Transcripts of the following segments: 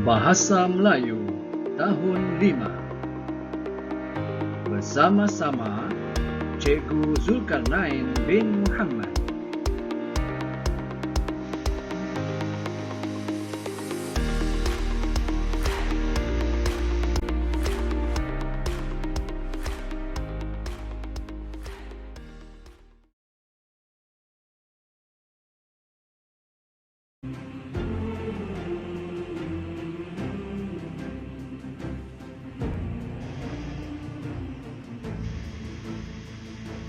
Bahasa Melayu Tahun 5 bersama-sama Cikgu Zulkarnain bin Muhammad.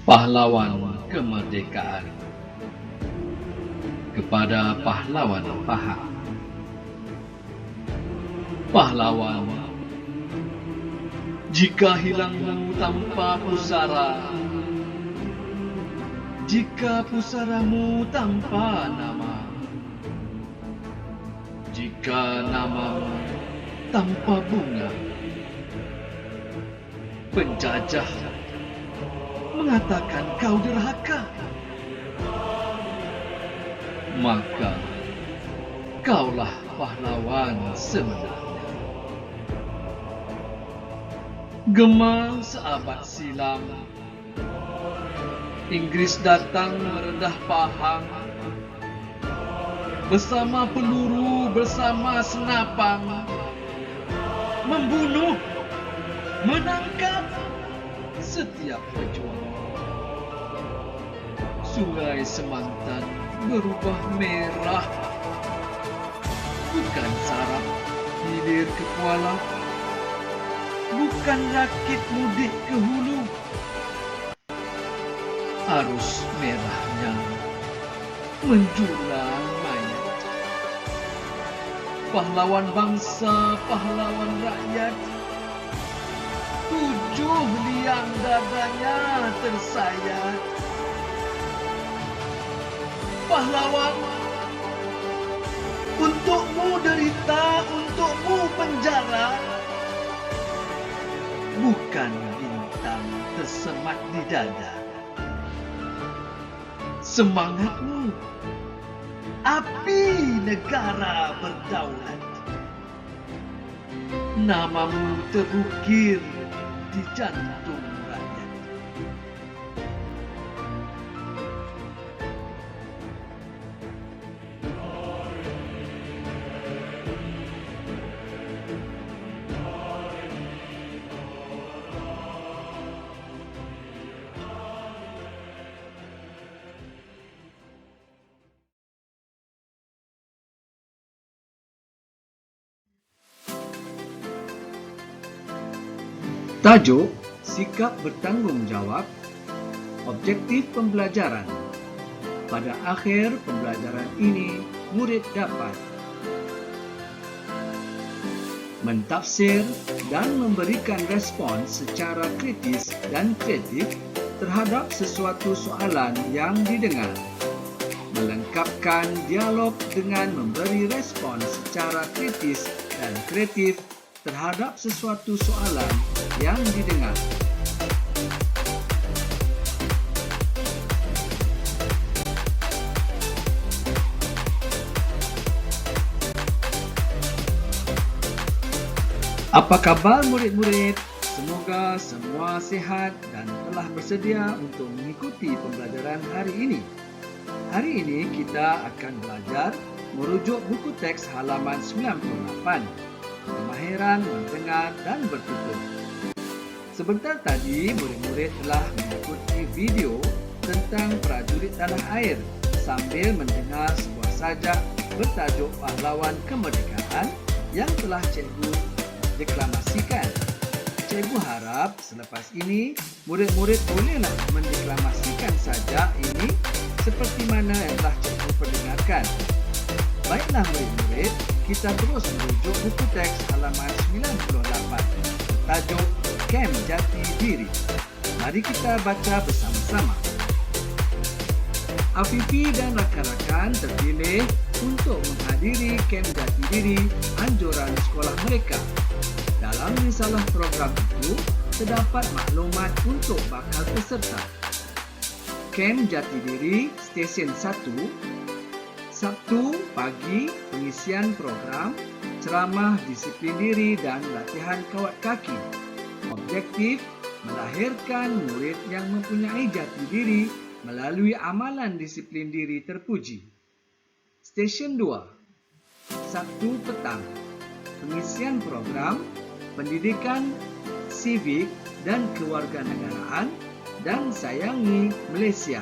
Pahlawan kemerdekaan. Kepada pahlawan Pahang. Pahlawan, jika hilangmu tanpa pusara, jika pusaramu tanpa nama, jika namamu tanpa bunga, penjajah mengatakan kau derhaka, maka kaulah pahlawan sebenarnya. Gema seabad silam, Inggris datang meredah Pahang, bersama peluru, bersama senapang, membunuh, menangkap setiap pejuang. Sungai Semantan berubah merah, bukan sarap hilir ke Kuala, bukan rakit mudik ke hulu. Arus merahnya menjulang mayat. Pahlawan bangsa, pahlawan rakyat, 7 liang dadanya tersayat. Pahlawan, untukmu derita, untukmu penjara, bukan bintang tersemat di dada. Semangatmu, api negara berdaulat. Namamu terukir di jantung rakyat. Tajuk: Sikap bertanggungjawab. Objektif pembelajaran. Pada akhir pembelajaran ini, murid dapat mentafsir dan memberikan respons secara kritis dan kreatif terhadap sesuatu soalan yang didengar, melengkapkan dialog dengan memberi respons secara kritis dan kreatif terhadap sesuatu soalan yang didengar. Apa khabar murid-murid? Semoga semua sihat dan telah bersedia untuk mengikuti pembelajaran hari ini. Hari ini kita akan belajar merujuk buku teks halaman 98. Kemahiran mendengar dan bertutur. Sebentar tadi, murid-murid telah mengikuti video tentang prajurit tanah air sambil mendengar sebuah sajak bertajuk Pahlawan Kemerdekaan yang telah cikgu deklamasikan. Cikgu harap selepas ini, murid-murid bolehlah mendeklamasikan sajak ini seperti mana yang telah cikgu perdengarkan. Baiklah murid-murid, kita terus merujuk buku teks halaman 98 bertajuk Kem Jati Diri. Mari kita baca bersama-sama. Afifi dan rakan-rakan terpilih untuk menghadiri Kem Jati Diri anjuran sekolah mereka. Dalam risalah program itu, terdapat maklumat untuk bakal peserta. Kem Jati Diri Stesen 1, Sabtu pagi pengisian program, ceramah disiplin diri dan latihan kawat kaki. Objektif melahirkan murid yang mempunyai jati diri melalui amalan disiplin diri terpuji. Stesen 2. Sabtu petang. Pengisian program pendidikan sivik dan kewarganegaraan dan sayangi Malaysia.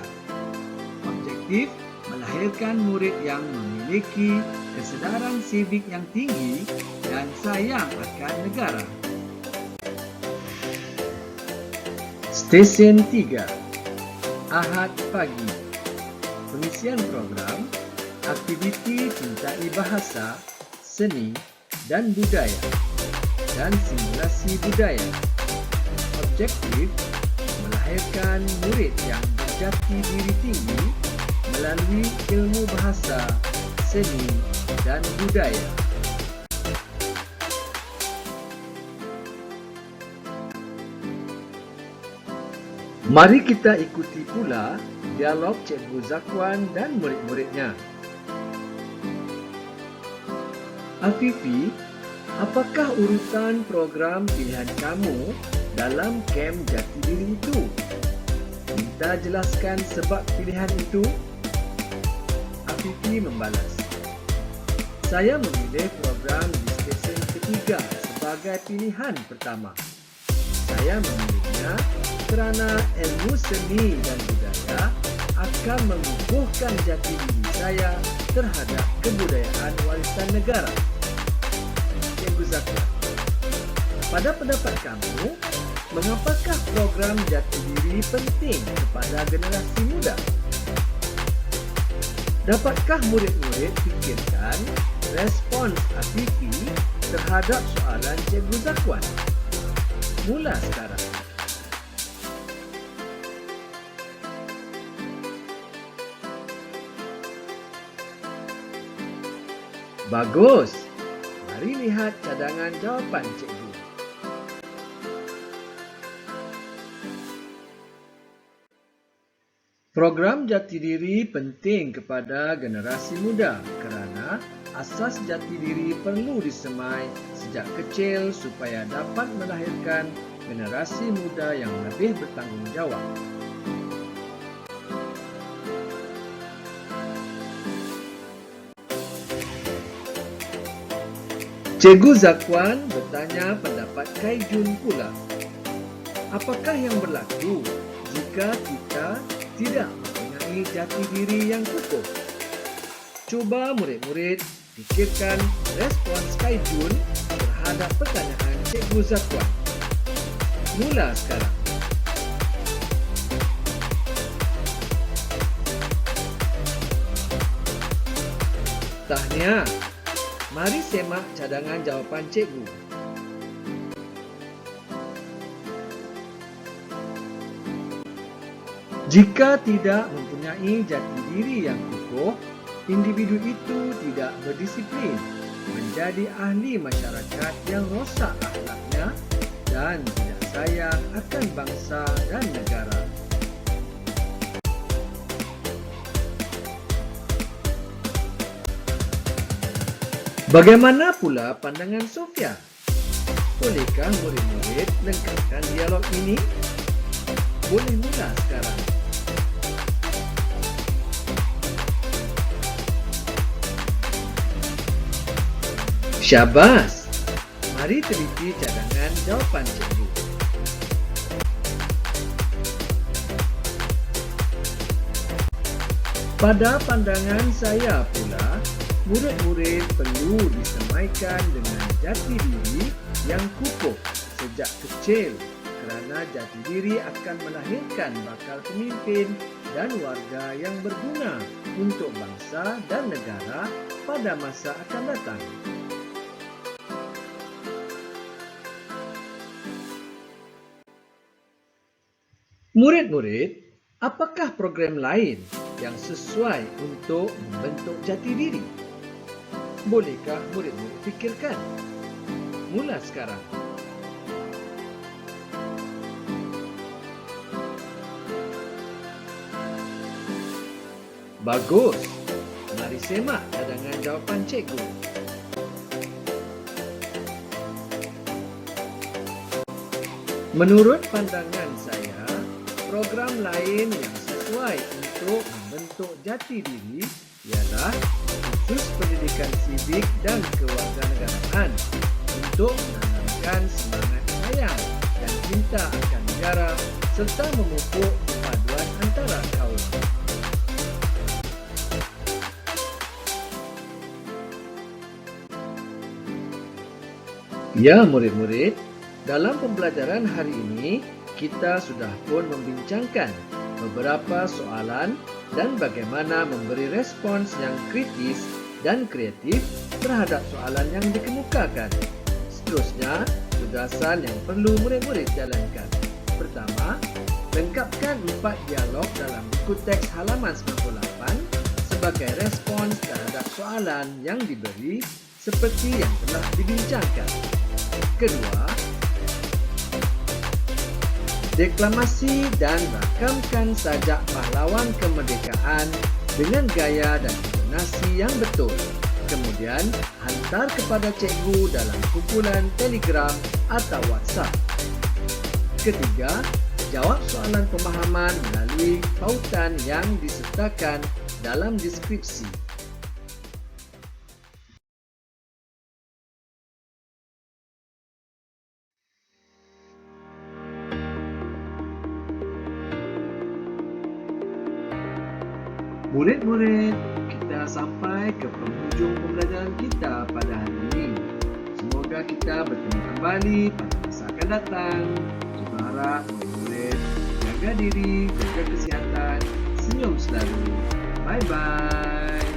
Objektif melahirkan murid yang memiliki kesedaran sivik yang tinggi dan sayang akan negara. Stesen 3. Ahad pagi. Pengisian program aktiviti cintai bahasa, seni dan budaya dan simulasi budaya. Objektif melahirkan murid yang berjati diri tinggi melalui ilmu bahasa, seni dan budaya. Mari kita ikuti pula dialog Cikgu Zakwan dan murid-muridnya. Afifi, apakah urutan program pilihan kamu dalam kem jati diri itu? Minta jelaskan sebab pilihan itu. Afifi membalas, saya memilih program di stesen ketiga sebagai pilihan pertama. Saya memilihnya kerana ilmu seni dan budaya akan mengukuhkan jati diri saya terhadap kebudayaan warisan negara. Cikgu Zakwan, pada pendapat kamu, mengapakah program jati diri penting kepada generasi muda? Dapatkah murid-murid fikirkan respons Afifi terhadap soalan Cikgu Zakwan? Mula sekarang. Bagus. Mari lihat cadangan jawapan cikgu. Program jati diri penting kepada generasi muda kerana asas jati diri perlu disemai sejak kecil supaya dapat melahirkan generasi muda yang lebih bertanggungjawab. Cikgu Zakwan bertanya pendapat Kaijun pula. Apakah yang berlaku jika kita tidak mempunyai jati diri yang kukuh? Cuba murid-murid fikirkan respons Kaijun terhadap pertanyaan Cikgu Zakwan. Mula sekarang. Tahniah. Mari semak cadangan jawapan cikgu. Jika tidak mempunyai jati diri yang kukuh, individu itu tidak berdisiplin, menjadi ahli masyarakat yang rosak akhlaknya dan tidak sayang akan bangsa dan negara. Bagaimana pula pandangan Sofia? Bolehkah murid-murid lengkapkan dialog ini? Boleh mula sekarang. Syabas! Mari teliti cadangan jawapan cikgu. Pada pandangan saya pula, murid-murid perlu disemaikan dengan jati diri yang kukuh sejak kecil kerana jati diri akan melahirkan bakal pemimpin dan warga yang berguna untuk bangsa dan negara pada masa akan datang. Murid-murid, apakah program lain yang sesuai untuk membentuk jati diri? Bolehkah murid-murid fikirkan? Mula sekarang. Bagus. Mari semak cadangan jawapan cikgu. Menurut pandangan saya, program lain yang sesuai untuk membentuk jati diri ialah khusus pendidikan civic dan kewarganegaraan untuk menanamkan semangat sayang dan cinta akan negara serta memupuk paduan antara kaum. Ya murid-murid, dalam pembelajaran hari ini kita sudah pun membincangkan beberapa soalan dan bagaimana memberi respons yang kritis dan kreatif terhadap soalan yang dikemukakan. Seterusnya, tugasan yang perlu murid-murid jalankan. Pertama, lengkapkan 4 dialog dalam buku teks halaman 98 sebagai respons terhadap soalan yang diberi seperti yang telah dibincangkan. Kedua, deklamasi dan rakamkan sajak pahlawan kemerdekaan dengan gaya dan intonasi yang betul. Kemudian, hantar kepada cikgu dalam kumpulan Telegram atau WhatsApp. Ketiga, jawab soalan pemahaman melalui pautan yang disertakan dalam deskripsi. Murid-murid, kita sampai ke penghujung pembelajaran kita pada hari ini. Semoga kita bertemu kembali pada masa akan datang. Kita harap murid-murid jaga diri, jaga kesihatan, senyum selalu. Bye-bye.